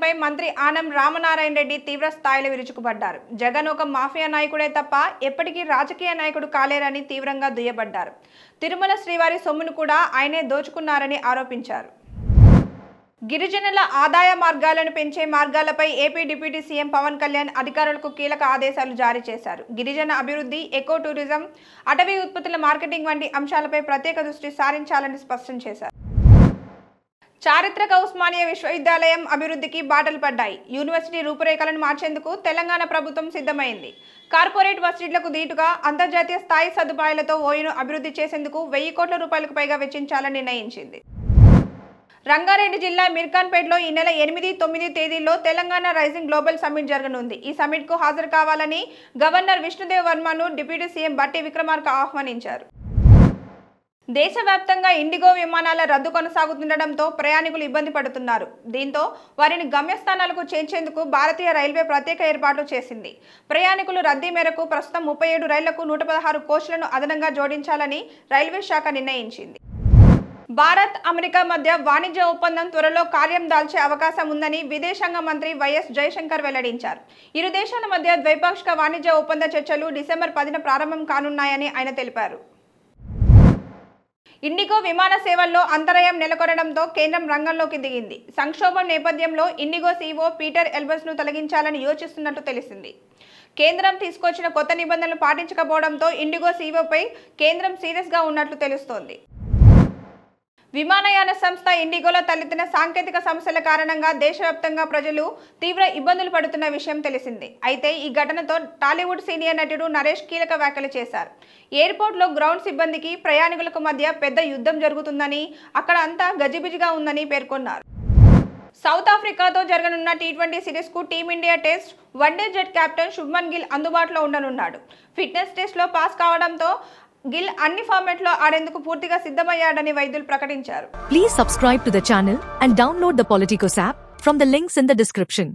జగన్పై మంత్రి ఆనం రామనారాయణ రెడ్డి తీవ్ర స్థాయిలో విరుచుకుపడ్డారు. జగన్ ఒక మాఫియా నాయకుడే తప్ప ఎప్పటికీ రాజకీయ నాయకుడు కాలేరని తీవ్రంగా దుయ్యబడ్డారు. తిరుమల శ్రీవారి సొమ్మును కూడా ఆయనే దోచుకున్నారని ఆరోపించారు. గిరిజనుల ఆదాయ మార్గాలను పెంచే మార్గాలపై AP deputy CM Pawan Kalyan అధికారులకు కీలక ఆదేశాలు జారీ చేశారు. గిరిజన అభివృద్ధి, ఎకో టూరిజం, అటవీ ఉత్పత్తుల మార్కెటింగ్ వంటి అంశాలపై ప్రత్యేక దృష్టి సారించాలని స్పష్టం చేశారు. చారిత్రక ఉస్మానియా విశ్వవిద్యాలయం అభివృద్ధికి బాటలు పడ్డాయి. యూనివర్సిటీ రూపురేఖలను మార్చేందుకు తెలంగాణ ప్రభుత్వం సిద్ధమైంది. కార్పొరేట్ వర్సిటీలకు దీటుగా అంతర్జాతీయ స్థాయి సదుపాయాలతో ఓయూను అభివృద్ధి చేసేందుకు 1000 కోట్ల రూపాయలకు పైగా వెచ్చించాలని నిర్ణయించింది. రంగారెడ్డి జిల్లా మిర్ఖాన్పేటలో ఈ నెల 8, 9 తేదీల్లో తెలంగాణ రైజింగ్ గ్లోబల్ సమ్మిట్ జరగనుంది. ఈ సమ్మిట్ కు హాజరు కావాలని గవర్నర్ విష్ణుదేవ్ వర్మను డిప్యూటీ సీఎం బట్టి విక్రమార్క ఆహ్వానించారు. దేశవ్యాప్తంగా ఇండిగో విమానాల రద్దు కొనసాగుతుండటంతో ప్రయాణికులు ఇబ్బంది పడుతున్నారు. దీంతో వారిని గమ్యస్థానాలకు చేర్చేందుకు భారతీయ రైల్వే ప్రత్యేక ఏర్పాట్లు చేసింది. ప్రయాణికులు రద్దీ మేరకు ప్రస్తుతం 37 రైళ్లకు 116 కోచ్లను అదనంగా జోడించాలని రైల్వే శాఖ నిర్ణయించింది. భారత్, అమెరికా మధ్య వాణిజ్య ఒప్పందం త్వరలో కార్యం దాల్చే అవకాశం ఉందని విదేశాంగ మంత్రి వైఎస్ జయశంకర్ వెల్లడించారు. ఇరు దేశాల మధ్య ద్వైపాక్షిక వాణిజ్య ఒప్పంద చర్చలు డిసెంబర్ 10న ప్రారంభం కానున్నాయని ఆయన తెలిపారు. ఇండిగో విమాన సేవల్లో అంతరాయం నెలకొనడంతో కేంద్రం రంగంలోకి దిగింది. సంక్షోభం నేపథ్యంలో ఇండిగో సీఈఓ పీటర్ ఎల్బర్స్ ను తొలగించాలని యోచిస్తున్నట్టు తెలిసింది. కేంద్రం తీసుకొచ్చిన కొత్త నిబంధనలు పాటించకపోవడంతో ఇండిగో సీఈఓపై కేంద్రం సీరియస్ గా ఉన్నట్లు తెలుస్తోంది. విమానయాన సంస్థ ఇండిగోలో తలెత్తిన సాంకేతిక సమస్యల కారణంగా దేశవ్యాప్తంగా ప్రజలు తీవ్ర ఇబ్బందులు పడుతున్న విషయం తెలిసిందే. అయితే ఈ ఘటనతో టాలీవుడ్ సీనియర్ నటుడు నరేష్ కీలక వ్యాఖ్యలు చేశారు. ఎయిర్పోర్ట్లో గ్రౌండ్ సిబ్బందికి, ప్రయాణికులకు మధ్య పెద్ద యుద్ధం జరుగుతుందని, అక్కడ అంతా గజిబిజిగా ఉందని పేర్కొన్నారు. సౌత్ ఆఫ్రికాతో జరగనున్న టీ20 సిరీస్ కు team India test, one day jet captain Shubman Gill అందుబాటులో ఉండనున్నాడు. ఫిట్నెస్ టెస్ట్ లో పాస్ కావడంతో గిల్ అన్ని ఫార్మాట్లో ఆడేందుకు పూర్తిగా సిద్ధమయ్యాడని వైద్యులు ప్రకటించారు. Please subscribe to the channel and download the Politicos app from the links in the description.